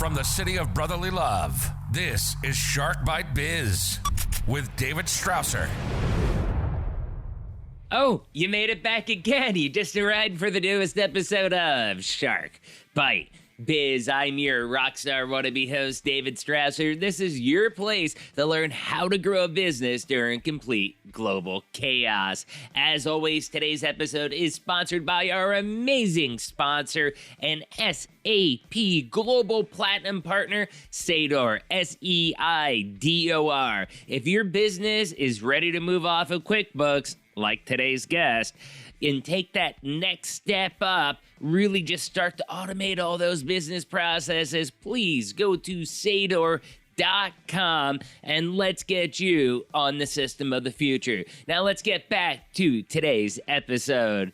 From the city of brotherly love, this is Shark Bite Biz with David Strausser. Oh, you made it back again. You just arrived for the newest episode of Shark Bite Biz. I'm your rockstar wannabe host, David Strausser. This is your place to learn how to grow a business during complete global chaos. As always, today's episode is sponsored by our amazing sponsor and SAP Global Platinum Partner, Seidor, S-E-I-D-O-R. If your business is ready to move off of QuickBooks, like today's guest, and take that next step up, really just start to automate all those business processes, please go to Seidor.com and let's get you on the system of the future. Now let's get back to today's episode.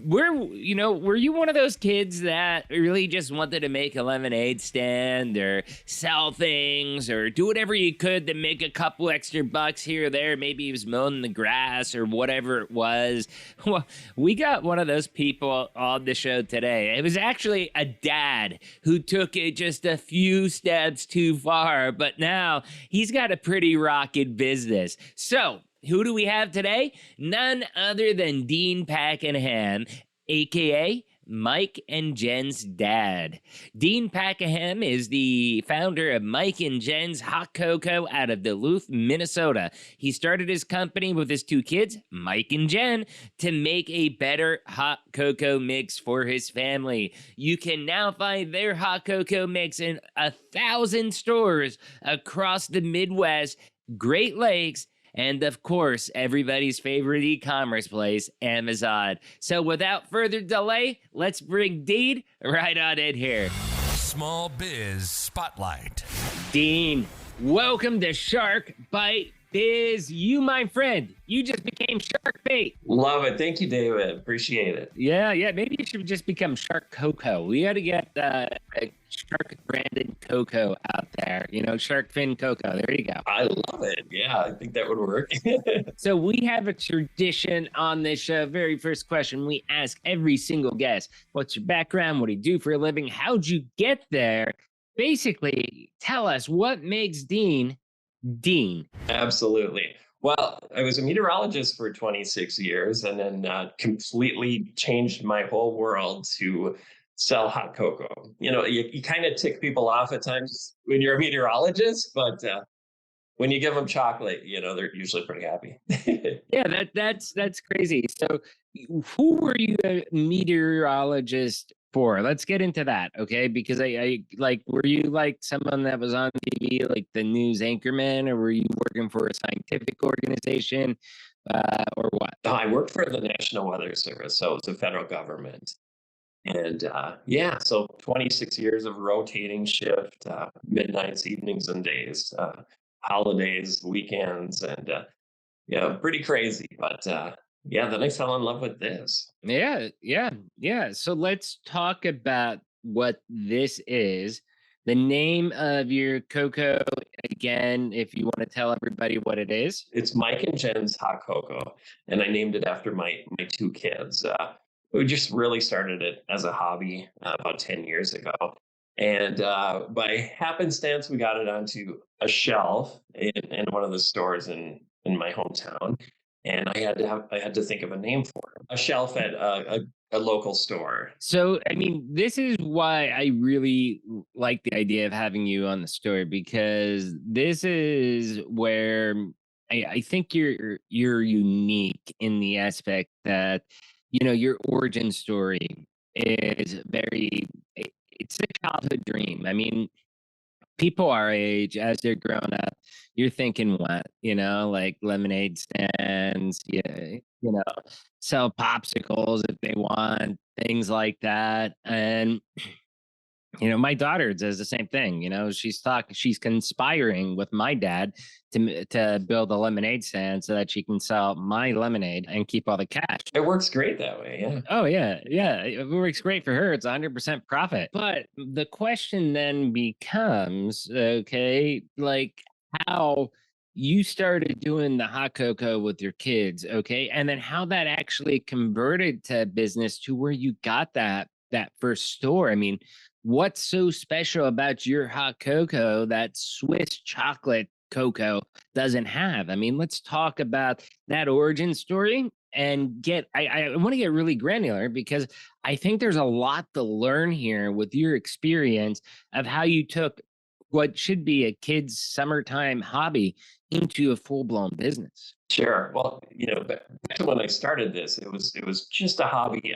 Were you one of those kids that really just wanted to make a lemonade stand or sell things or do whatever you could to make a couple extra bucks here or there? Maybe he was mowing the grass or whatever it was. Well, we got one of those people on the show today. It was actually a dad who took it just a few steps too far, but now he's got a pretty rocking business. So, who do we have today? None other than Dean Packingham, a.k.a. Mike and Jen's dad. Dean Packingham is the founder of Mike and Jen's Hot Cocoa out of Duluth, Minnesota. He started his company with his two kids, Mike and Jen, to make a better hot cocoa mix for his family. You can now find their hot cocoa mix in 1,000 stores across the Midwest, Great Lakes, and of course, everybody's favorite e-commerce place, Amazon. So without further delay, let's bring Dean right on in here. Small Biz Spotlight. Dean, welcome to Shark Bite Biz. You, my friend, you just became Shark Bait. Love it. Thank you, David. Appreciate it. Yeah. Maybe you should just become Shark Cocoa. We got to get a Shark branded cocoa out there. Shark fin cocoa. There you go. I love it. Yeah, I think that would work. So we have a tradition on this show. Very first question we ask every single guest: what's your background? What do you do for a living? How'd you get there? Basically, tell us what makes Dean. Absolutely. Well, I was a meteorologist for 26 years and then completely changed my whole world to sell hot cocoa. You kind of tick people off at times when you're a meteorologist, but when you give them chocolate, they're usually pretty happy. Yeah, that's crazy. So who were you a meteorologist for? Let's get into that, okay? Because I were you like someone that was on TV, like the news anchorman, or were you working for a scientific organization, or what? I worked for the National Weather Service, so it's the federal government. And so 26 years of rotating shift, midnights, evenings, and days, holidays, weekends, and pretty crazy. But then I fell in love with this. Yeah. So let's talk about what this is. The name of your cocoa, again, if you want to tell everybody what it is. It's Mike and Jen's Hot Cocoa, and I named it after my two kids. We just really started it as a hobby about 10 years ago. And by happenstance, we got it onto a shelf in one of the stores in my hometown. And I had to think of a name for it. A shelf at a local store. So, this is why I really like the idea of having you on the story, because this is where I think you're unique in the aspect that, your origin story is it's a childhood dream. People our age, as they're growing up, you're thinking what, like lemonade stands, sell popsicles if they want, things like that. And, my daughter does the same thing. She's conspiring with my dad to build a lemonade stand so that she can sell my lemonade and keep all the cash. It works great that way. Yeah. Oh yeah. It works great for her. It's 100% profit. But the question then becomes, okay, like how you started doing the hot cocoa with your kids, okay, and then how that actually converted to business to where you got that first store. what's so special about your hot cocoa that Swiss chocolate cocoa doesn't have? I mean, let's talk about that origin story and I want to get really granular because I think there's a lot to learn here with your experience of how you took what should be a kid's summertime hobby into a full-blown business. Sure. Well, back to when I started this, it was just a hobby.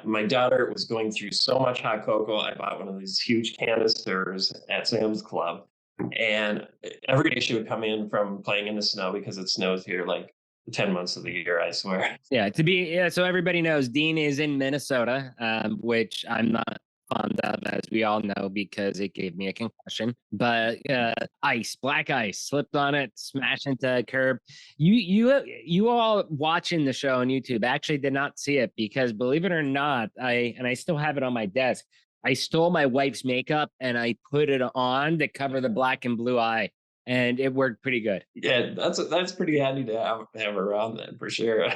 My daughter was going through so much hot cocoa. I bought one of these huge canisters at Sam's Club, and every day she would come in from playing in the snow because it snows here like 10 months of the year, I swear. Yeah, so everybody knows Dean is in Minnesota, which I'm not fond of, as we all know, because it gave me a concussion. But ice, black ice, slipped on it, smashed into a curb. You all watching the show on YouTube actually did not see it because, believe it or not, I still have it on my desk. I stole my wife's makeup and I put it on to cover the black and blue eye, and it worked pretty good. Yeah, that's pretty handy to have around then for sure.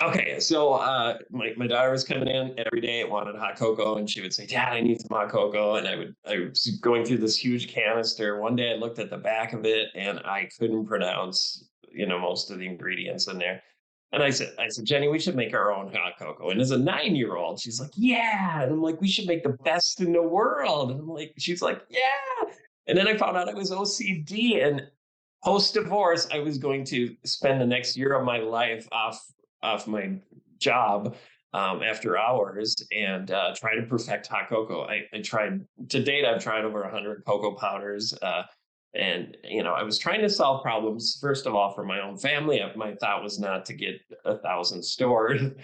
Okay, so my daughter was coming in every day, wanted hot cocoa, and she would say, "Dad, I need some hot cocoa." And I was going through this huge canister. One day I looked at the back of it and I couldn't pronounce, most of the ingredients in there. And I said, Jenny, we should make our own hot cocoa. And as a 9-year-old, she's like, yeah. And I'm like, we should make the best in the world. And I'm like, she's like, yeah. And then I found out I was OCD, and post divorce, I was going to spend the next year of my life off my job, after hours, and try to perfect hot cocoa. I tried to date. I've tried over 100 cocoa powders, and I was trying to solve problems. First of all, for my own family, my thought was not to get 1,000 stored.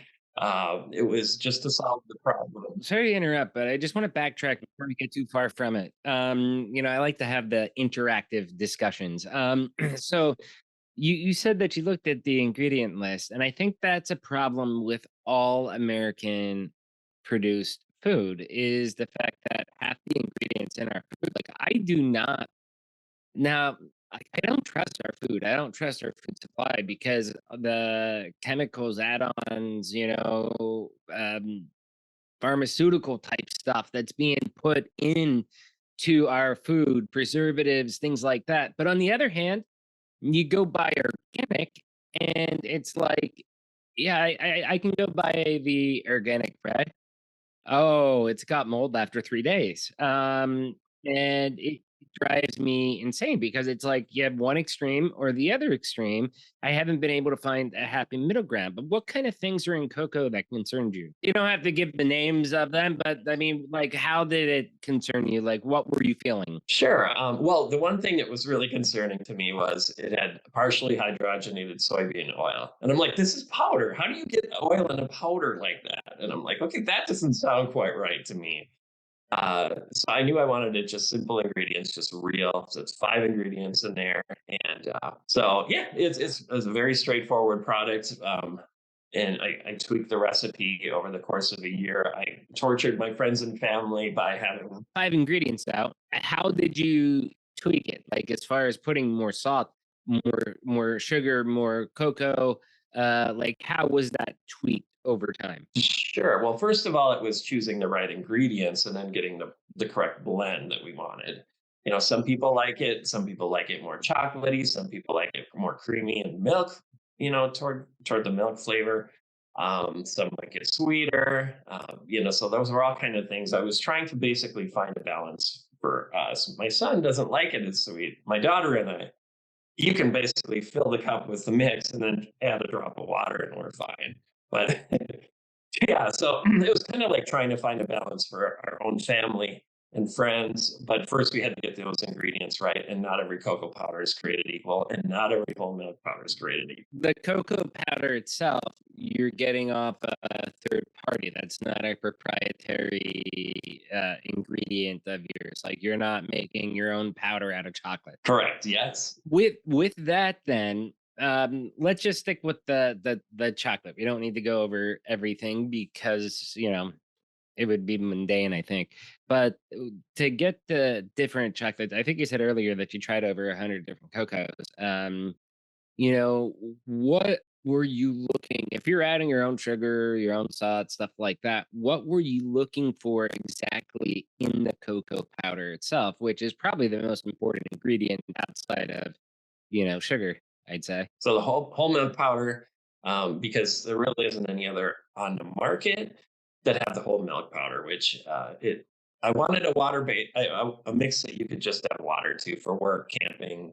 It was just to solve the problem. Sorry to interrupt, but I just want to backtrack before we get too far from it. I like to have the interactive discussions. So you said that you looked at the ingredient list, and I think that's a problem with all American produced food is the fact that half the ingredients in our food, like I do not now. I don't trust our food. I don't trust our food supply because of the chemicals, add-ons, pharmaceutical type stuff that's being put in to our food, preservatives, things like that. But on the other hand, you go buy organic and it's like, yeah, I can go buy the organic bread. Oh, it's got mold after 3 days. And it drives me insane because it's like you have one extreme or the other extreme. I haven't been able to find a happy middle ground. But what kind of things are in cocoa that concerned you? You don't have to give the names of them, but I mean, like, how did it concern you? Like, what were you feeling? Sure. Well, the one thing that was really concerning to me was it had partially hydrogenated soybean oil. And I'm like, this is powder. How do you get oil in a powder like that? And I'm like, okay, that doesn't sound quite right to me. So I knew I wanted it just simple ingredients, just real. So it's 5 ingredients in there, and so yeah, it's a very straightforward product. And I tweaked the recipe over the course of a year. I tortured my friends and family by having 5 ingredients out. How did you tweak it? Like as far as putting more salt, more sugar, more cocoa. Like how was that tweaked over time? Sure. Well, first of all, it was choosing the right ingredients and then getting the correct blend that we wanted. Some people like it. Some people like it more chocolatey. Some people like it more creamy and milk. Toward the milk flavor. Some like it sweeter. So those were all kind of things. I was trying to basically find a balance for us. My son doesn't like it as sweet. My daughter and I, you can basically fill the cup with the mix and then add a drop of water and we're fine. But yeah, so it was kind of like trying to find a balance for our own family and friends. But first, we had to get those ingredients right. And not every cocoa powder is created equal, and not every whole milk powder is created equal. The cocoa powder itself, you're getting off a third party. That's not a proprietary ingredient of yours. Like you're not making your own powder out of chocolate. Correct. Yes. With that, then let's just stick with the chocolate. We don't need to go over everything because it would be mundane, I think. But to get the different chocolates, I think you said earlier that you tried over 100 different cocos. What were you looking if you're adding your own sugar, your own salt, stuff like that, what were you looking for exactly in the cocoa powder itself, which is probably the most important ingredient outside of, sugar, I'd say. So the whole milk powder, because there really isn't any other on the market that have the whole milk powder, which it. I wanted a water bait, a mix that you could just add water to for work, camping,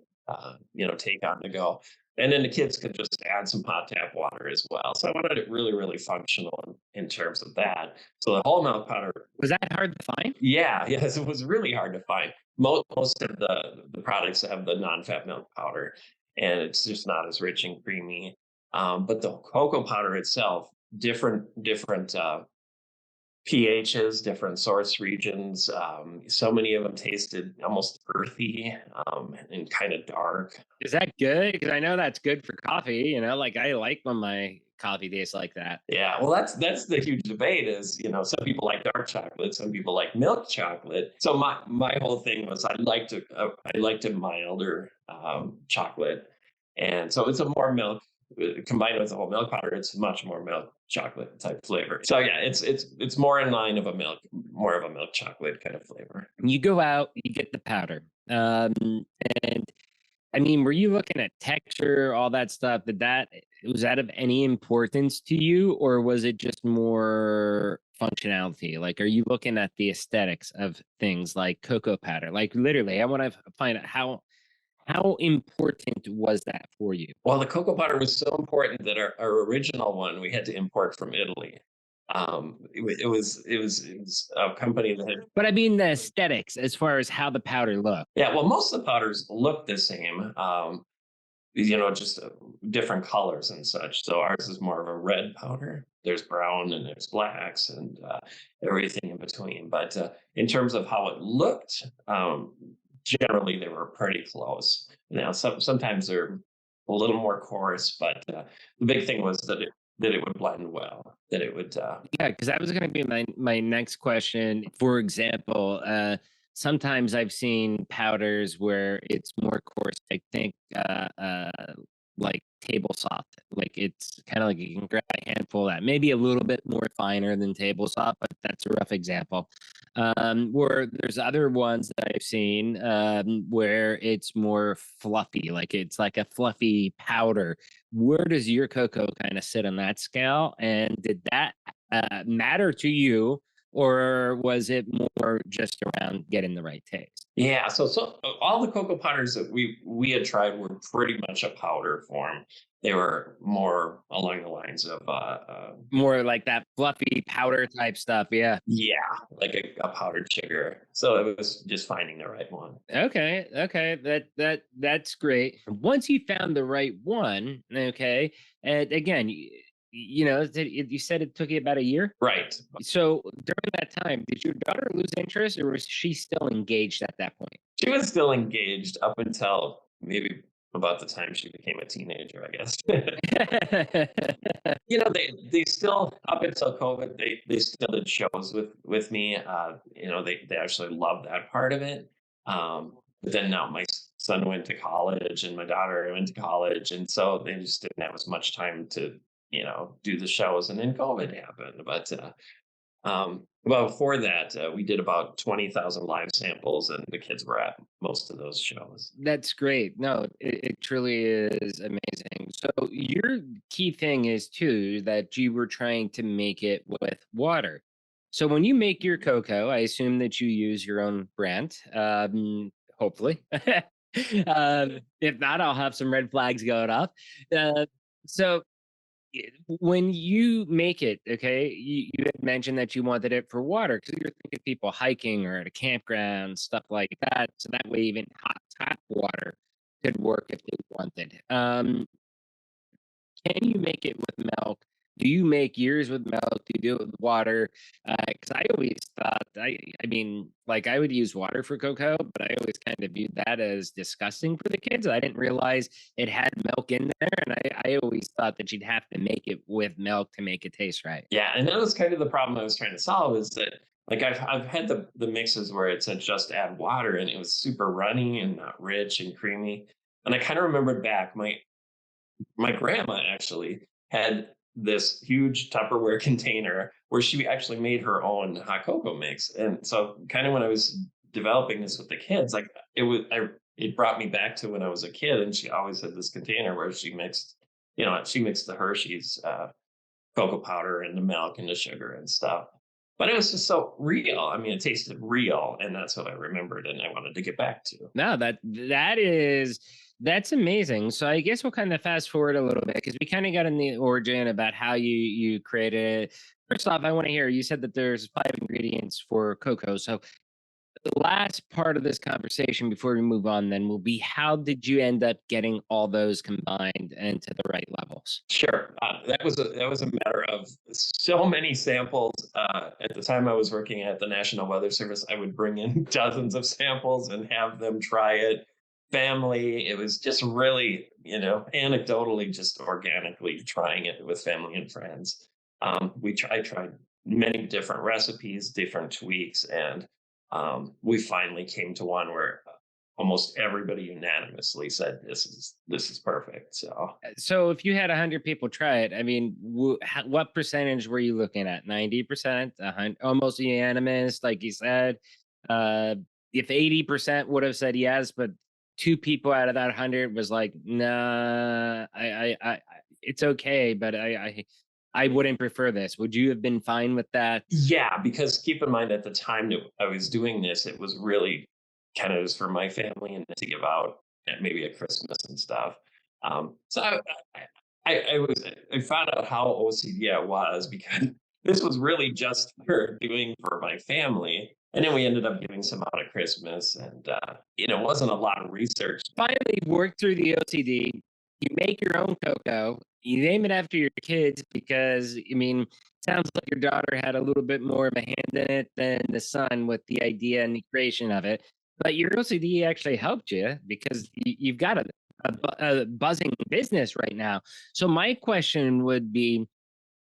take on the go, and then the kids could just add some hot tap water as well. So I wanted it really, really functional in terms of that. So the whole milk powder, Was that hard to find? yeah, yes, it was really hard to find. Most of the products have the non-fat milk powder, and it's just not as rich and creamy. But the cocoa powder itself, different pHs, different source regions. So many of them tasted almost earthy, and kind of dark. Is that good? Because I know that's good for coffee, like, I like when my coffee tastes like that. Yeah, well, that's the huge debate. Is some people like dark chocolate, some people like milk chocolate. So my whole thing was I liked a milder chocolate, and so it's a more milk combined with the whole milk powder. It's much more milk chocolate type flavor. So yeah, it's more in line of a more of a milk chocolate kind of flavor. You go out, you get the powder. And I mean, were you looking at texture, all that stuff? Was that of any importance to you, or was it just more functionality? Like, are you looking at the aesthetics of things like cocoa powder? Like, literally, I want to find out how important was that for you? Well, the cocoa powder was so important that our original one we had to import from Italy. It was a company that had. But I mean, the aesthetics as far as how the powder looked. Yeah, well, most of the powders look the same, just different colors and such. So ours is more of a red powder. There's brown and there's blacks and everything in between. But in terms of how it looked, generally they were pretty close. Now, sometimes they're a little more coarse, but the big thing was that it would blend well, that it would. Yeah, because that was going to be my next question. For example, sometimes I've seen powders where it's more coarse. I think like table salt. Like it's kind of like you can grab a handful of that, maybe a little bit more finer than table salt, but that's a rough example. Where there's other ones that I've seen where it's more fluffy, like it's like a fluffy powder. Where does your cocoa kind of sit on that scale? And did that matter to you, or was it more just around getting the right taste? Yeah, so all the cocoa powders that we had tried were pretty much a powder form. They were more along the lines of More like that fluffy powder type stuff. Yeah. yeah, like a powdered sugar. So it was just finding the right one. Okay. Okay. That's great. Once you found the right one, okay. And again, you said it took you about a year. Right. So during that time, did your daughter lose interest, or was she still engaged at that point? She was still engaged up until maybe about the time she became a teenager, I guess. They still up until COVID, they still did shows with me. They actually loved that part of it. But then now my son went to college and my daughter went to college, and so they just didn't have as much time to do the shows. And then COVID happened, but well, before that, we did about 20,000 live samples, and the kids were at most of those shows. That's great. No, it truly is amazing. So your key thing is too that you were trying to make it with water. So when you make your cocoa, I assume that you use your own brand. Hopefully. If not, I'll have some red flags going up. So when you make it, okay, you had mentioned that you wanted it for water because you're thinking people hiking or at a campground, stuff like that. So that way, even hot tap water could work if they wanted. Can you make it with milk? Do you make yours with milk? Do you do it with water? Because I always thought, I mean, like I would use water for cocoa, but I always kind of viewed that as disgusting for the kids. I didn't realize it had milk in there, and I always thought that you'd have to make it with milk to make it taste right. Yeah, and that was kind of the problem I was trying to solve. Is that like I've had the mixes where it said just add water, and it was super runny and not rich and creamy. And I kind of remembered back my grandma actually had this huge Tupperware container where she actually made her own hot cocoa mix. And so kind of when I was developing this with the kids, like it brought me back to when I was a kid, and she always had this container where she mixed the Hershey's cocoa powder and the milk and the sugar and stuff. But it was just so real. I mean, it tasted real, and that's what I remembered, and I wanted to get back to. No, that's amazing. So I guess we'll kind of fast forward a little bit because we kind of got in the origin about how you created it. First off, I want to hear you said that there's 5 ingredients for cocoa. So the last part of this conversation before we move on then will be how did you end up getting all those combined into the right levels? Sure, that was a matter of so many samples. At the time I was working at the National Weather Service, I would bring in dozens of samples and have them try it. Family, it was just really, anecdotally, just organically trying it with family and friends. I tried many different recipes, different tweaks, and we finally came to one where almost everybody unanimously said this is perfect. So So if you had 100 people try it, I mean, what percentage were you looking at? 90%, almost unanimous, like you said. Uh, if 80% would have said yes, but two people out of that 100 was like, nah, it's okay, but I wouldn't prefer this. Would you have been fine with that? yeah, because keep in mind at the time that I was doing this, it was really kind of just for my family and to give out at maybe at Christmas and stuff. So I found out how OCD I was because this was really just for doing for my family, and then we ended up giving some out at Christmas, and it wasn't a lot of research. Finally work through the OCD. You make your own cocoa. You name it after your kids because I mean, sounds like your daughter had a little bit more of a hand in it than the son with the idea and the creation of it. But your OCD actually helped you because you've got a buzzing business right now. So my question would be,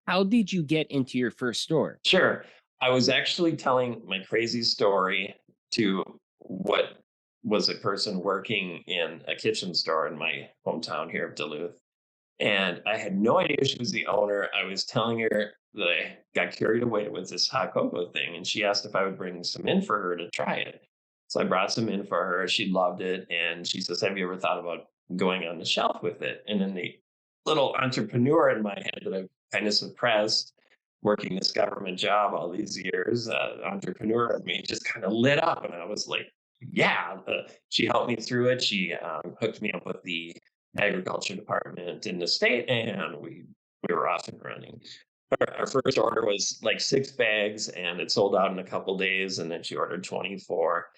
how did you get into your first store? Sure. I was actually telling my crazy story to what was a person working in a kitchen store in my hometown here of Duluth. And I had no idea she was the owner. I was telling her that I got carried away with this hot cocoa thing, and she asked if I would bring some in for her to try it. So I brought some in for her. She loved it, and she says, "Have you ever thought about going on the shelf with it?" And then the little entrepreneur in my head that I've kind of suppressed, working this government job all these years, entrepreneur in me just kind of lit up, and I was like, "Yeah!" She helped me through it. She hooked me up with the agriculture department in the state, and we were off and running. Our first order was like 6 bags, and it sold out in a couple days. And then she ordered 24.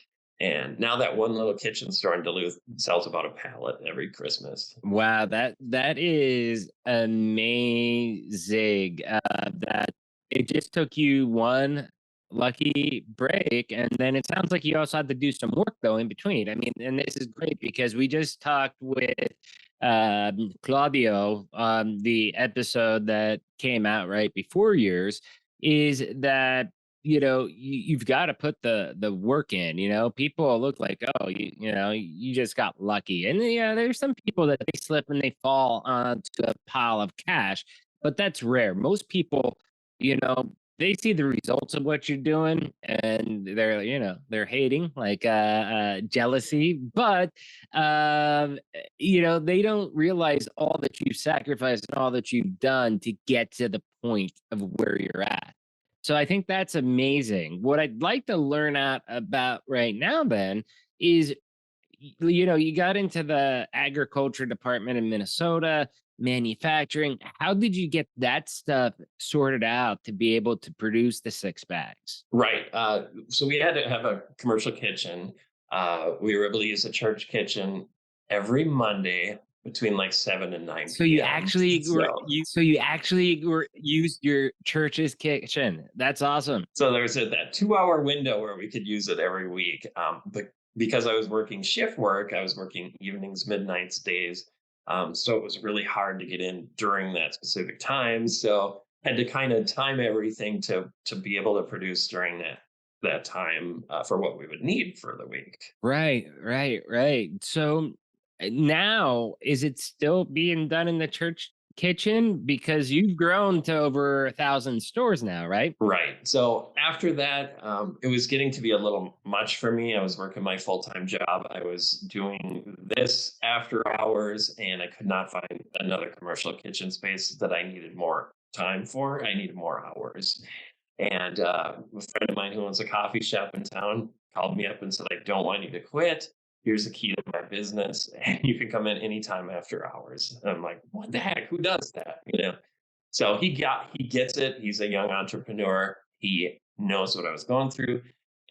And now that one little kitchen store in Duluth sells about a pallet every Christmas. Wow, that is amazing. That it just took you one lucky break, and then it sounds like you also had to do some work though in between. I mean, and this is great because we just talked with Claudio on the episode that came out right before yours. Is that you've got to put the work in. People look like, oh, you just got lucky, and yeah, there's some people that they slip and they fall onto a pile of cash, but that's rare. Most people, you know they see the results of what you're doing and they're hating, like jealousy, but they don't realize all that you've sacrificed and all that you've done to get to the point of where you're at. So I think that's amazing. What I'd like to learn out about right now then is, you got into the agriculture department in Minnesota, manufacturing. How did you get that stuff sorted out to be able to produce the 6 bags? Right. So we had to have a commercial kitchen. We were able to use a church kitchen every Monday between like 7 and 9 So you p.m. actually were So used your church's kitchen. That's awesome. So there was that 2 hour window where we could use it every week. But because I was working shift work, I was working evenings, midnights, days. So it was really hard to get in during that specific time. So I had to kind of time everything to be able to produce during that time for what we would need for the week. Right, right, right. So Now, is it still being done in the church kitchen? Because you've grown to over 1,000 stores now, right? Right. So after that, it was getting to be a little much for me. I was working my full-time job. I was doing this after hours, and I could not find another commercial kitchen space that I needed more time for. I needed more hours. And a friend of mine who owns a coffee shop in town called me up and said, I don't want you to quit. Here's the key to my business, and you can come in anytime after hours. And I'm like, what the heck? Who does that? So he gets it. He's a young entrepreneur. He knows what I was going through,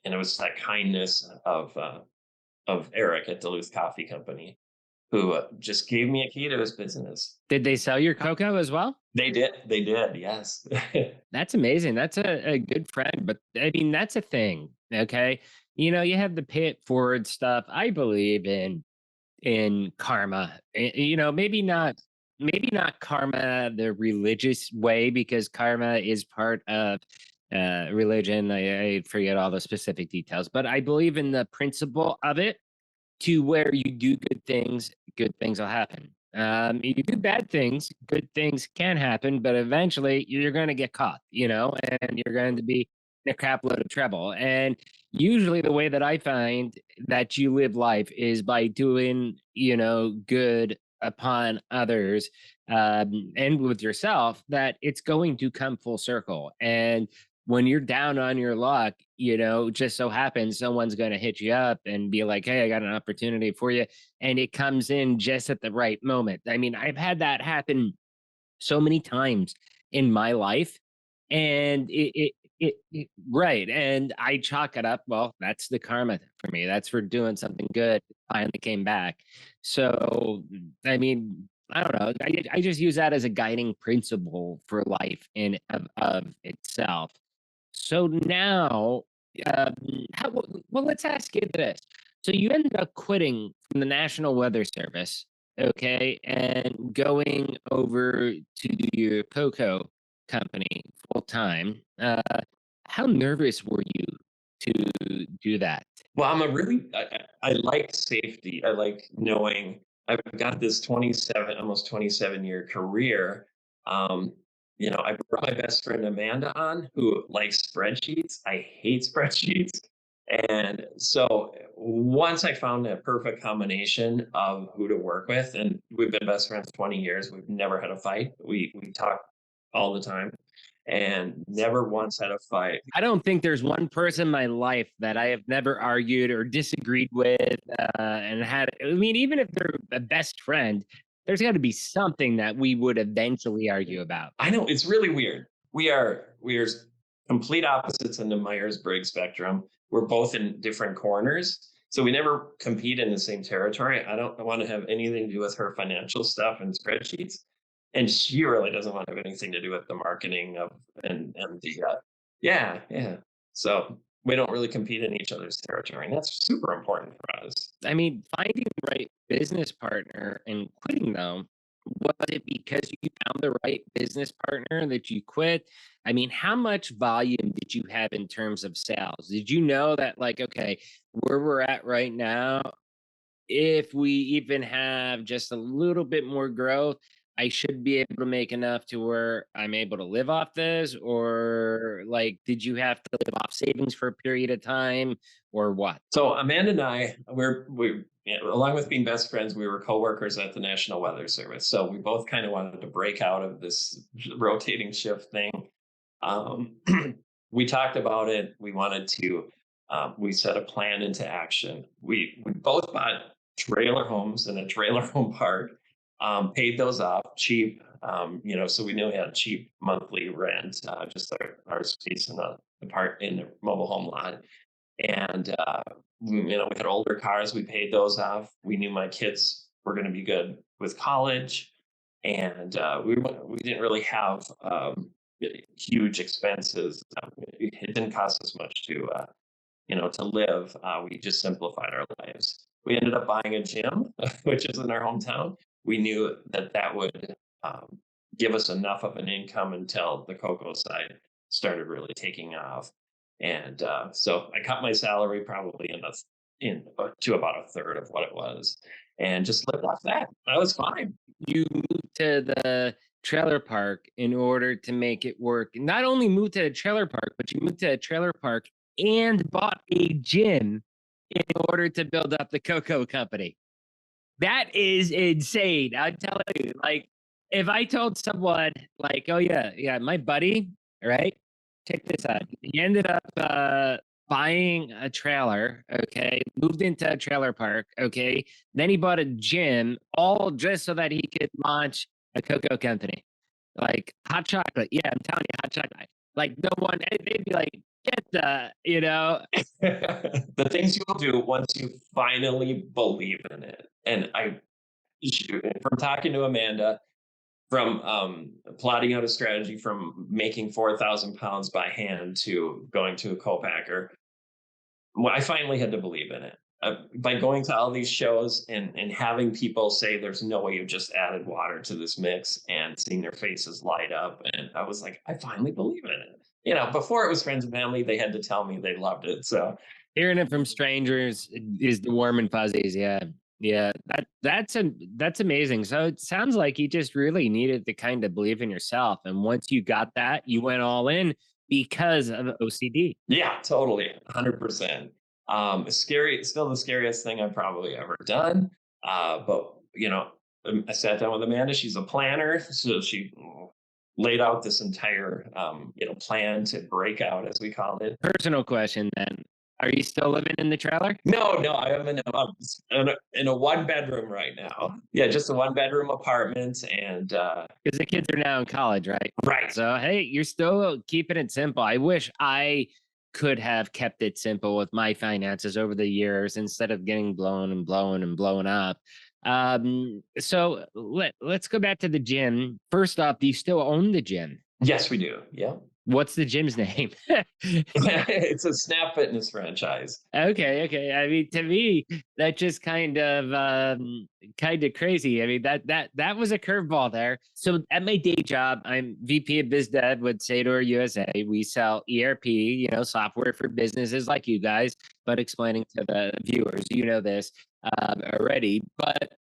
and it was that kindness of Eric at Duluth Coffee Company who just gave me a key to his business. Did they sell your cocoa as well? They did. They did. Yes. That's amazing. That's a good friend, but I mean, that's a thing. Okay. You have the pay it forward stuff. I believe in karma. Maybe not karma the religious way, because karma is part of religion. I forget all the specific details, but I believe in the principle of it, to where you do good things will happen. You do bad things, good things can happen, but eventually you're going to get caught, and you're going to be in a crap load of trouble. And usually the way that I find that you live life is by doing, good upon others, and with yourself, that it's going to come full circle. And when you're down on your luck, just so happens someone's going to hit you up and be like, hey, I got an opportunity for you. And it comes in just at the right moment. I mean, I've had that happen so many times in my life. And right. And I chalk it up. Well, that's the karma for me. That's for doing something good. Finally came back. So, I mean, I don't know. I just use that as a guiding principle for life in of itself. So now, um, well, let's ask you this. So you ended up quitting from the National Weather Service, okay, and going over to your cocoa company full time. How nervous were you to do that? Well, I like safety. I like knowing I've got this 27, almost 27-year career. Um, I brought my best friend Amanda on, who likes spreadsheets. I hate spreadsheets. And so once I found that perfect combination of who to work with, and we've been best friends 20 years, we've never had a fight. We talk all the time and never once had a fight. I don't think there's one person in my life that I have never argued or disagreed with, and had. I mean, even if they're a best friend, there's got to be something that we would eventually argue about. I know it's really weird. We are complete opposites in the Myers-Briggs spectrum. We're both in different corners, so we never compete in the same territory. I don't want to have anything to do with her financial stuff and spreadsheets, and she really doesn't want to have anything to do with the marketing of and the yeah. So we don't really compete in each other's territory, and that's super important for us. I mean, finding the right business partner and quitting them, was it because you found the right business partner that you quit? I mean, how much volume did you have in terms of sales? Did you know that, like, okay, where we're at right now, if we even have just a little bit more growth, I should be able to make enough to where I'm able to live off this? Or, like, did you have to live off savings for a period of time, or what? So Amanda and I, along with being best friends, we were coworkers at the National Weather Service. So we both kind of wanted to break out of this rotating shift thing. Um, we talked about it. We wanted to. We set a plan into action. We both bought trailer homes in a trailer home park, paid those off cheap. So we knew we had cheap monthly rent, just our space in the mobile home lot. And we had older cars. We paid those off. We knew my kids were going to be good with college, and we didn't really have huge expenses. It didn't cost us much to live. We just simplified our lives. We ended up buying a gym, which is in our hometown. We knew that would give us enough of an income until the cocoa side started really taking off. And so I cut my salary probably to about a third of what it was. and just lived off that. I was fine. You moved to the trailer park in order to make it work. Not only moved to a trailer park, but you moved to a trailer park and bought a gym in order to build up the cocoa company. That is insane. I'm telling you, like, if I told someone, like, oh, yeah, my buddy, right? Check this out. He ended up buying a trailer, okay? Moved into a trailer park, okay? Then he bought a gym, all just so that he could launch a cocoa company. Like, hot chocolate. Yeah, I'm telling you, hot chocolate. Like, no one, they'd be like, get the, The things you will do once you finally believe in it. And from talking to Amanda, from plotting out a strategy from making 4,000 pounds by hand to going to a co-packer, well, I finally had to believe in it. By going to all these shows and having people say there's no way you just added water to this mix and seeing their faces light up. And I was like, I finally believe in it. Before it was friends and family, they had to tell me they loved it. So hearing it from strangers is the warm and fuzzies. Yeah. Yeah. That's amazing. So it sounds like you just really needed to kind of believe in yourself. And once you got that, you went all in because of OCD. yeah, totally, 100%. Scary, still the scariest thing I've probably ever done. But I sat down with Amanda. She's a planner, so she laid out this entire plan to break out, as we called it. Personal question then. Are you still living in the trailer? No, no, I am in a one bedroom right now. Yeah, just a one bedroom apartment, and Because the kids are now in college, right? right. So, hey, you're still keeping it simple. I wish I could have kept it simple with my finances over the years instead of getting blown and blown and blown up. So let's go back to the gym. First off, do you still own the gym? Yes, we do. Yeah. What's the gym's name? It's a Snap Fitness franchise. Okay. I mean, to me, that just kind of crazy. I mean, that was a curveball there. So at my day job, I'm VP of Biz Dev with Sador USA. We sell ERP, software for businesses like you guys. But explaining to the viewers, this already. But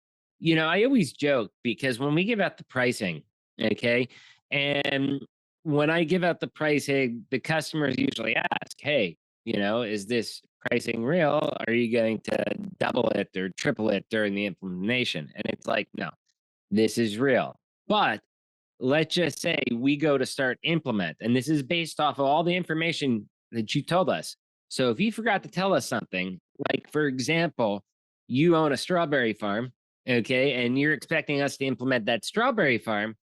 I always joke because when we give out the pricing, okay, and when I give out the pricing, the customers usually ask, hey, is this pricing real? Are you going to double it or triple it during the implementation? And it's like, no, this is real. But let's just say we go to start implement, and this is based off of all the information that you told us. So if you forgot to tell us something, like for example, you own a strawberry farm, okay, and you're expecting us to implement that strawberry farm,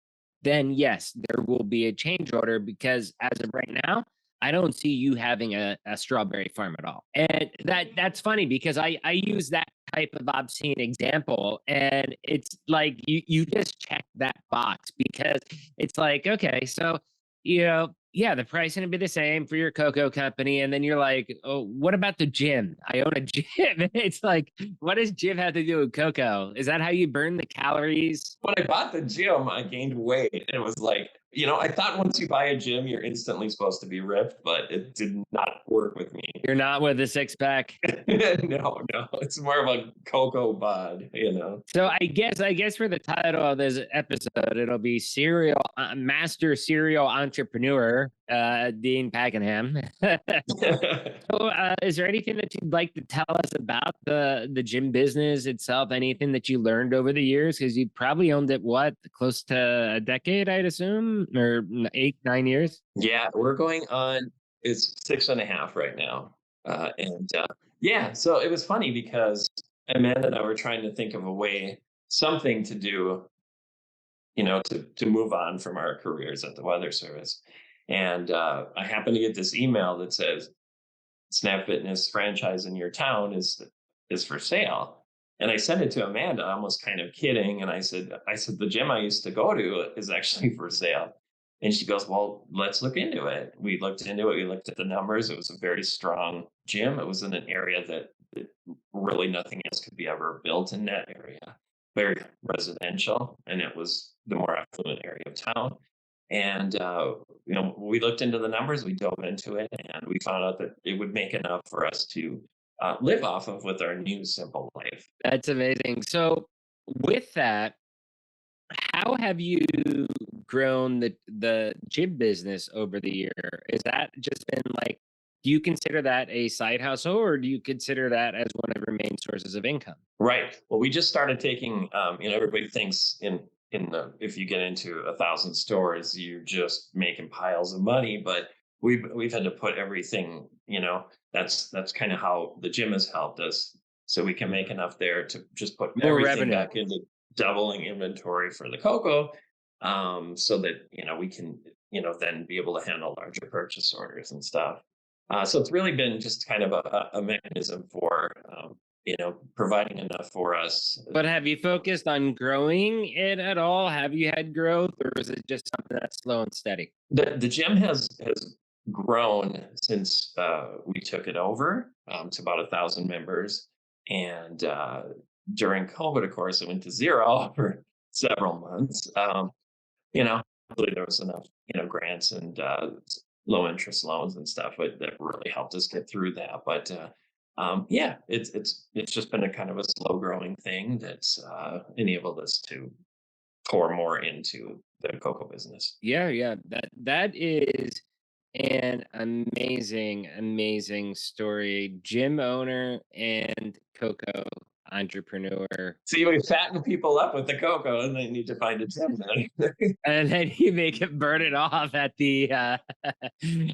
then yes, there will be a change order because as of right now, I don't see you having a strawberry farm at all. And that's funny because I use that type of obscene example, and it's like you just check that box because it's like, okay, so yeah, the price going to be the same for your cocoa company. And then you're like, oh, what about the gym? I own a gym. It's like, what does gym have to do with cocoa? Is that how you burn the calories? When I bought the gym, I gained weight. And it was like, I thought once you buy a gym, you're instantly supposed to be ripped, but it did not work with me. You're not with a six pack. No, it's more of a cocoa bod, So I guess for the title of this episode, it'll be Master Serial Entrepreneur, Dean Packingham. So, is there anything that you'd like to tell us about the gym business itself? Anything that you learned over the years? Because you probably owned it, close to a decade, I'd assume, or 8-9 years? Yeah, we're going on, it's 6.5 right now. Yeah, so it was funny because Amanda and I were trying to think of a way, something to do, to move on from our careers at the Weather Service. And I happened to get this email that says, Snap Fitness franchise in your town is for sale. And I sent it to Amanda, almost kind of kidding. And I said, the gym I used to go to is actually for sale. And she goes, well, let's look into it. We looked into it. We looked at the numbers. It was a very strong gym. It was in an area that really nothing else could be ever built in that area. Very residential. And it was the more affluent area of town. And, we looked into the numbers, we dove into it, and we found out that it would make enough for us to live off of with our new simple life. That's amazing. So with that, how have you grown the gym business over the year? Is that just been like, do you consider that a side hustle, or do you consider that as one of your main sources of income? Right. Well, we just started taking, everybody thinks in the if you get into 1,000 stores, you're just making piles of money. But we've had to put everything, that's kind of how the gym has helped us. So we can make enough there to just put More everything revenue. back into doubling inventory for the cocoa, so that we can then be able to handle larger purchase orders and stuff. So it's really been just kind of a mechanism for providing enough for us. But have you focused on growing it at all? Have you had growth, or is it just something that's slow and steady? The gym has grown since we took it over, to about 1,000 members, and during COVID, of course, it went to zero for several months. Hopefully there was enough, grants and low interest loans and stuff that really helped us get through that. But yeah, it's just been a kind of a slow growing thing that's enabled us to pour more into the cocoa business. Yeah, yeah. That is an amazing, amazing story. Gym owner and cocoa entrepreneur. See, we fatten people up with the cocoa, and they need to find a gym then. And then you make it burn it off at the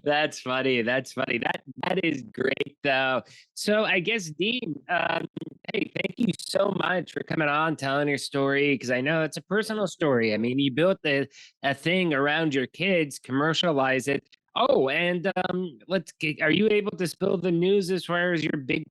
that's funny. That's funny. That is great though. So I guess Dean, hey, thank you so much for coming on, telling your story, because I know it's a personal story. I mean, you built a thing around your kids, commercialize it. Oh, and are you able to spill the news as far as your big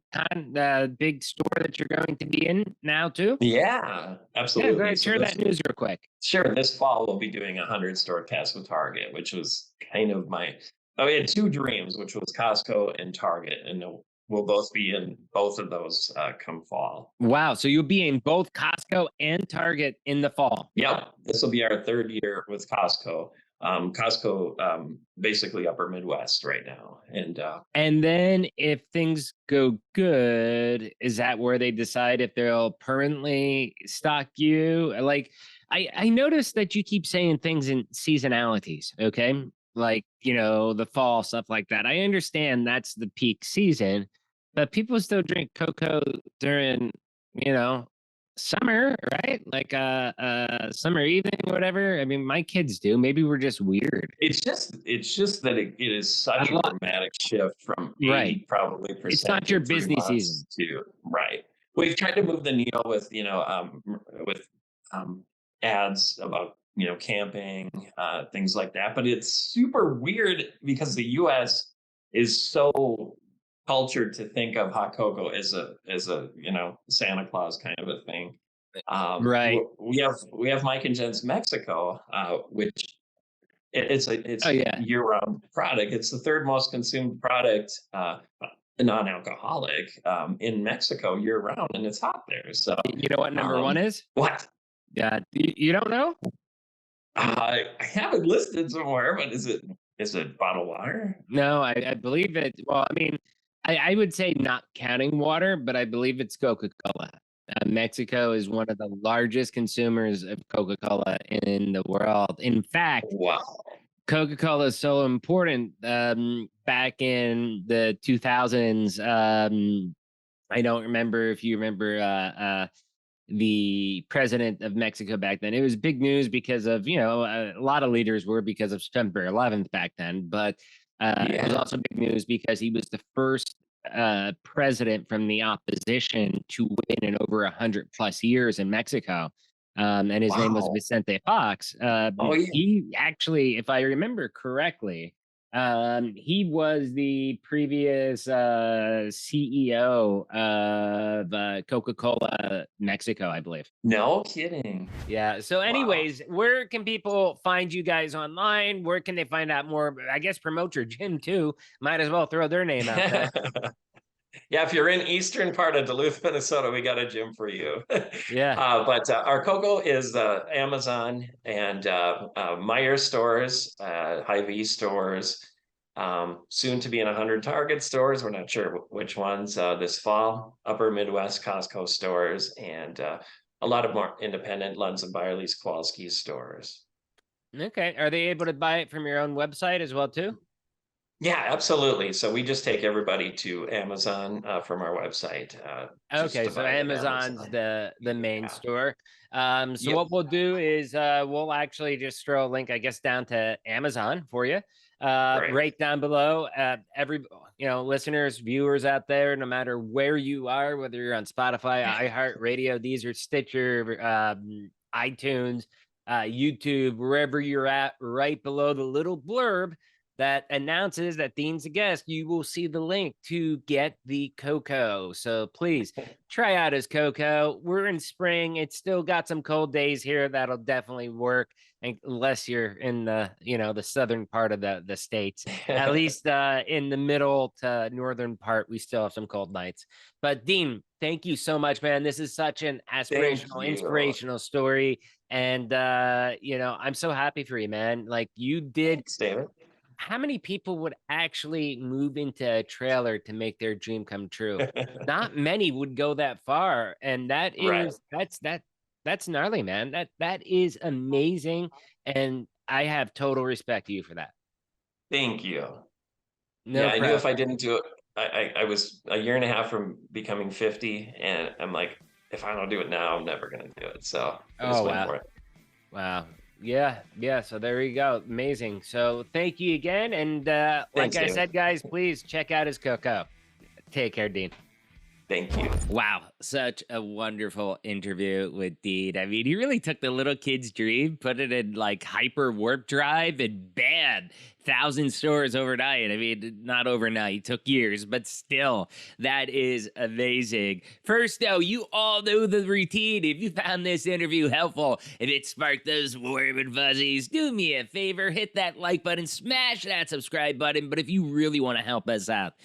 store that you're going to be in now too? Yeah, Yeah, go absolutely. ahead, So share that news real quick. sure, this fall we'll be doing a 100 store test with Target, which was kind of my. Oh, we had two dreams, which was Costco and Target, and we'll both be in both of those come fall. Wow. So you'll be in both Costco and Target in the fall. Yep, this will be our third year with Costco. Costco, basically Upper Midwest right now, and And then if things go good, is that where they decide if they'll permanently stock you? Like, I noticed that you keep saying things in seasonalities, okay? Like, the fall, stuff like that. I understand that's the peak season, but people still drink cocoa during, you know, summer, right? Like summer evening, whatever. I mean, my kids do. Maybe we're just weird. it's just that it is such A a lot, dramatic shift from right. 80 probably It's percent not your in three busy season. months to right. We've tried to move the needle with with ads about camping, things like that, but it's super weird because the US is so cultured to think of hot cocoa as a Santa Claus kind of a thing. Right. We have Mike and Jen's Mexico, which it's Oh a yeah. year-round product. It's the third most consumed product, non-alcoholic, in Mexico year-round, and it's hot there. So, You know what number one is? what? Yeah. You don't know? I have it listed somewhere, but is it bottled water? No, I believe it. Well, I mean, I would say not counting water, but I believe it's Coca-Cola. Mexico is one of the largest consumers of Coca-Cola in the world. In fact, Wow. Coca-Cola is so important. Back in the 2000s, I don't remember if you remember the president of Mexico back then. It was big news because of, a lot of leaders were because of September 11th back then. But it was Yeah. also big news because he was the first president from the opposition to win in over 100 plus years in Mexico. And his name was Wow. Vicente Fox. Oh yeah. He actually, if I remember correctly, he was the previous CEO of Coca-Cola Mexico, I believe. No kidding. Yeah. So, Wow. anyways, where can people find you guys online? Where can they find out more? I guess promote your gym too. Might as well throw their name out there. Yeah, if you're in eastern part of Duluth, Minnesota, we got a gym for you. Yeah. But our cocoa is Amazon and Meyer stores, Hy-Vee stores. Soon to be in 100 Target stores. We're not sure which ones this fall. Upper Midwest Costco stores, and a lot of more independent Lunds and Byerly's Kowalski stores. Okay. Are they able to buy it from your own website as well too? Yeah, absolutely. So we just take everybody to Amazon from our website, just Okay, to so buy it at Amazon's Amazon. the main Yeah. store. So Yep. what we'll do is we'll actually just throw a link, I guess, down to Amazon for you. Right. Right down below. Every listeners, viewers out there, no matter where you are, whether you're on Spotify, iHeartRadio, these are Stitcher, iTunes, YouTube, wherever you're at, right below the little blurb that announces that Dean's a guest, you will see the link to get the cocoa. So please try out his cocoa. We're in spring. It's still got some cold days here. That'll definitely work unless you're in the southern part of the states. At least in the middle to northern part, we still have some cold nights. But Dean, thank you so much, man. This is such an Thank aspirational, you. inspirational story. And I'm so happy for you, man. Like you did. Thanks, David. How many people would actually move into a trailer to make their dream come true? Not many would go that far, and Right. that's gnarly, man. That is amazing, and I have total respect to you for that. Thank you. Yeah, No I knew problem. if I didn't do it, I was a year and a half from becoming 50, and I'm like, if I don't do it now, I'm never gonna do it. So I just Oh went wow, for it. wow, yeah. So there you go, amazing. So thank you again, and like Thanks, I David. said, guys, please check out his cocoa. Take care, Dean. Thank you. Wow, such a wonderful interview with Dean. I mean, he really took the little kid's dream, put it in like hyper warp drive, and bam, 1,000 stores overnight. I mean, not overnight, took years, but still, that is amazing. First, though, you all know the routine. If you found this interview helpful, if it sparked those warm and fuzzies, do me a favor, hit that like button, smash that subscribe button. But if you really want to help us out,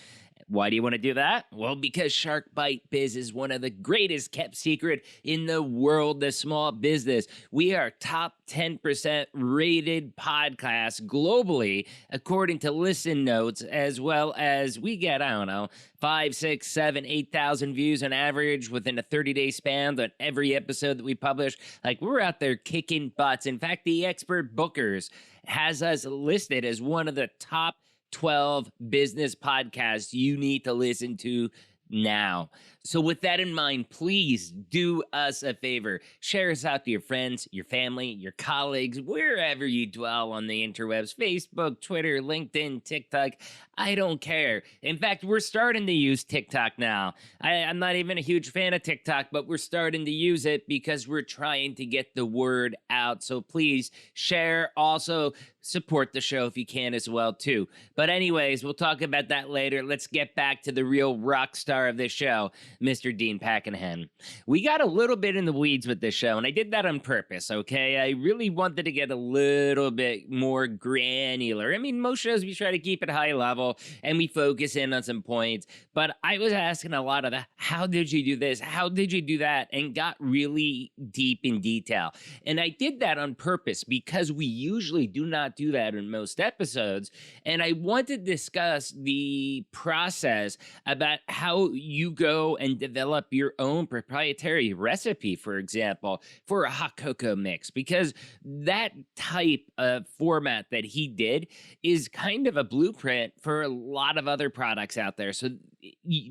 why do you want to do that? Well, because Shark Bite Biz is one of the greatest kept secret in the world of small business. We are top 10% rated podcast globally, according to Listen Notes, as well as we get, I don't know, 5, 6, 7, 8,000 views on average within a 30-day span on every episode that we publish. Like, we're out there kicking butts. In fact, the Expert Bookers has us listed as one of the top 12 business podcasts you need to listen to now. So with that in mind, please do us a favor. Share us out to your friends, your family, your colleagues, wherever you dwell on the interwebs, Facebook, Twitter, LinkedIn, TikTok. I don't care. In fact, we're starting to use TikTok now. I'm not even a huge fan of TikTok, but we're starting to use it because we're trying to get the word out. So please share. Also, support the show if you can as well, too. But anyways, we'll talk about that later. Let's get back to the real rock star of this show, Mr. Dean Packingham. We got a little bit in the weeds with this show, and I did that on purpose, okay? I really wanted to get a little bit more granular. I mean, most shows we try to keep it high level, and we focus in on some points, but I was asking a lot of the, how did you do this? How did you do that? And got really deep in detail. And I did that on purpose because we usually do not do that in most episodes. And I want to discuss the process about how you go and develop your own proprietary recipe, for example, for a hot cocoa mix, because that type of format that he did is kind of a blueprint for a lot of other products out there. So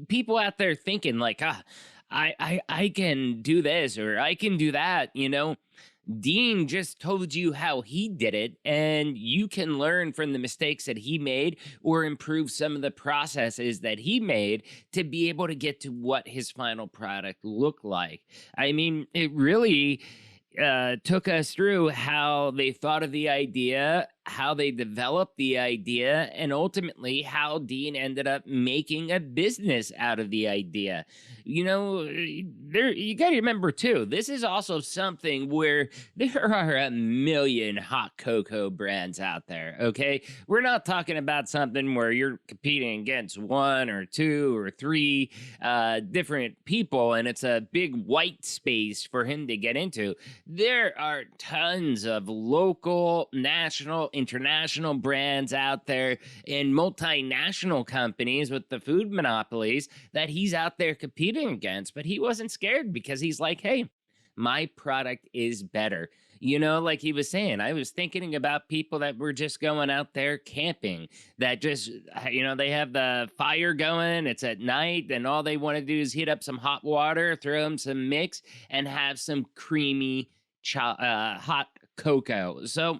people out there thinking like, I can do this or I can do that, Dean just told you how he did it, and you can learn from the mistakes that he made or improve some of the processes that he made to be able to get to what his final product looked like. I mean, it really took us through how they thought of the idea, how they developed the idea, and ultimately how Dean ended up making a business out of the idea. You got to remember too, this is also something where there are a million hot cocoa brands out there, okay? We're not talking about something where you're competing against one or two or three different people and it's a big white space for him to get into. There are tons of local, national, international brands out there and multinational companies with the food monopolies that he's out there competing against. But he wasn't scared because he's like, hey, my product is better. Like he was saying, I was thinking about people that were just going out there camping, that just, they have the fire going, it's at night, and all they want to do is heat up some hot water, throw them some mix, and have some creamy hot cocoa. So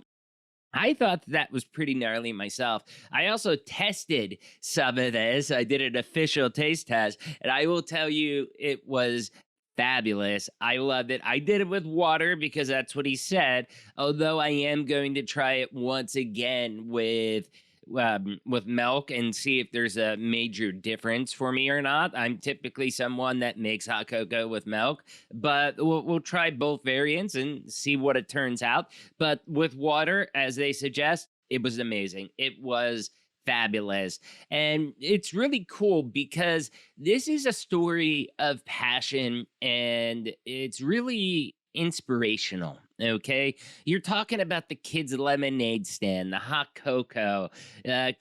I thought that was pretty gnarly myself. I also tested some of this. I did an official taste test, and I will tell you, it was fabulous. I loved it. I did it with water because that's what he said. Although I am going to try it once again with milk and see if there's a major difference for me or not. I'm typically someone that makes hot cocoa with milk, but we'll try both variants and see what it turns out. But with water, as they suggest, it was amazing. It was fabulous. And it's really cool because this is a story of passion and it's really inspirational. Okay, you're talking about the kids' lemonade stand, the hot cocoa,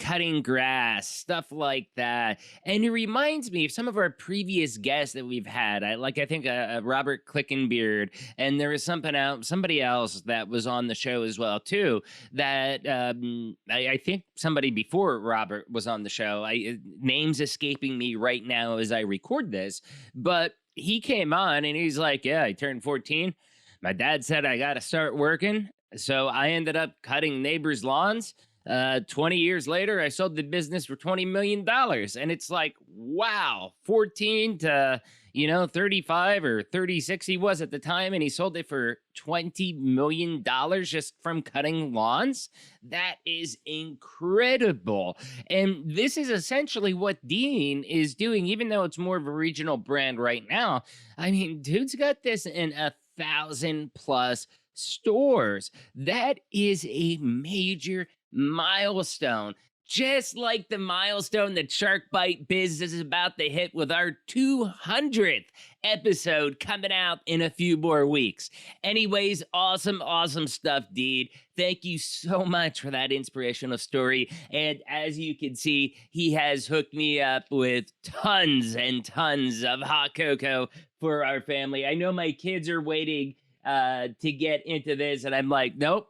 cutting grass, stuff like that, and it reminds me of some of our previous guests that we've had. I think Robert Clickenbeard, and there was somebody else that was on the show as well too. That I think somebody before Robert was on the show. Name's escaping me right now as I record this, but he came on and he's like, "Yeah, I turned 14. My dad said I got to start working, so I ended up cutting neighbors' lawns. 20 years later, I sold the business for $20 million. And it's like, wow, 14 to, 35 or 36 he was at the time, and he sold it for $20 million just from cutting lawns. That is incredible. And this is essentially what Dean is doing, even though it's more of a regional brand right now. I mean, dude's got this in 1,000+ stores. That is a major milestone. Just like the milestone that Shark Bite Biz is about to hit with our 200th episode coming out in a few more weeks. Anyways, awesome stuff, Dean. Thank you so much for that inspirational story. And as you can see, he has hooked me up with tons and tons of hot cocoa for our family. I know my kids are waiting to get into this, and I'm like, nope,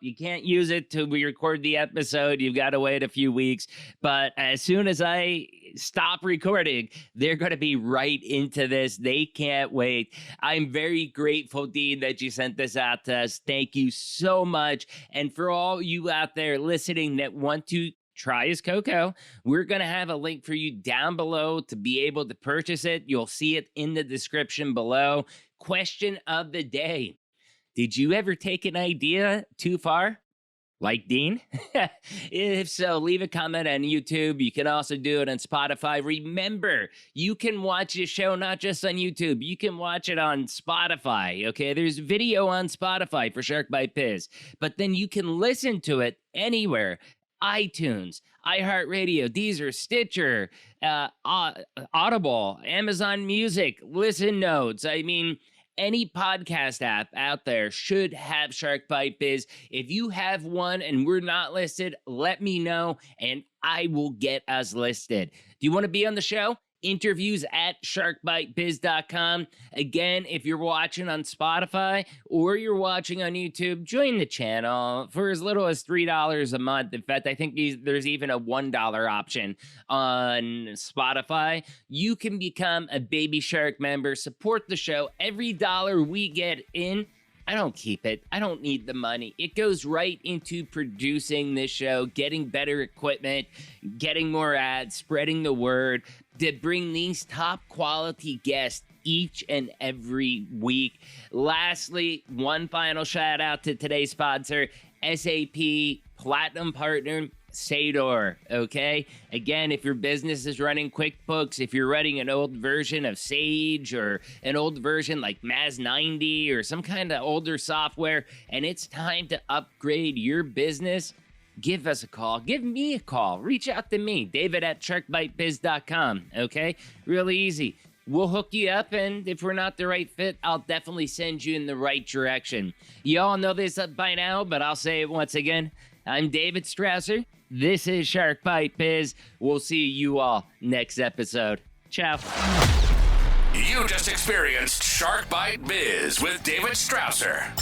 you can't use it till we record the episode. You've got to wait a few weeks. But as soon as I stop recording, they're going to be right into this. They can't wait. I'm very grateful, Dean, that you sent this out to us. Thank you so much. And for all you out there listening that want to try his cocoa, we're going to have a link for you down below to be able to purchase it. You'll see it in the description below. Question of the day. Did you ever take an idea too far? Like Dean? If so, leave a comment on YouTube. You can also do it on Spotify. Remember, you can watch the show not just on YouTube. You can watch it on Spotify, okay? There's video on Spotify for Shark Bite Biz. But then you can listen to it anywhere. iTunes, iHeartRadio, Deezer, Stitcher, Audible, Amazon Music, Listen Notes. I mean, any podcast app out there should have Shark Bite Biz. If you have one and we're not listed, let me know and I will get us listed. Do you want to be on the show? Interviews at sharkbitebiz.com. Again, if you're watching on Spotify or you're watching on YouTube, join the channel for as little as $3 a month. In fact, I think there's even a $1 option on Spotify. You can become a Baby Shark member, support the show. Every dollar we get in, I don't keep it. I don't need the money. It goes right into producing this show, getting better equipment, getting more ads, spreading the word to bring these top quality guests each and every week. Lastly, one final shout out to today's sponsor, SAP Platinum Partner, Sador, okay? Again, if your business is running QuickBooks, if you're running an old version of Sage or an old version like Maz 90 or some kind of older software, and it's time to upgrade your business, give us a call. Give me a call. Reach out to me, David at sharkbitebiz.com, okay? Really easy. We'll hook you up, and if we're not the right fit, I'll definitely send you in the right direction. You all know this by now, but I'll say it once again. I'm David Strausser. This is Shark Bite Biz. We'll see you all next episode. Ciao. You just experienced Shark Bite Biz with David Strausser.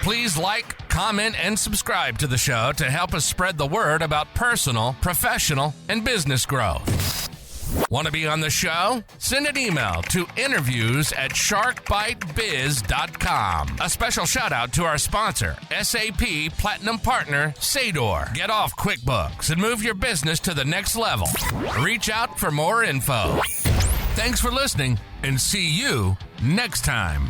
Please like, comment, and subscribe to the show to help us spread the word about personal, professional, and business growth. Want to be on the show? Send an email to interviews@sharkbitebiz.com. A special shout out to our sponsor, SAP Platinum Partner, Sador. Get off QuickBooks and move your business to the next level. Reach out for more info. Thanks for listening and see you next time.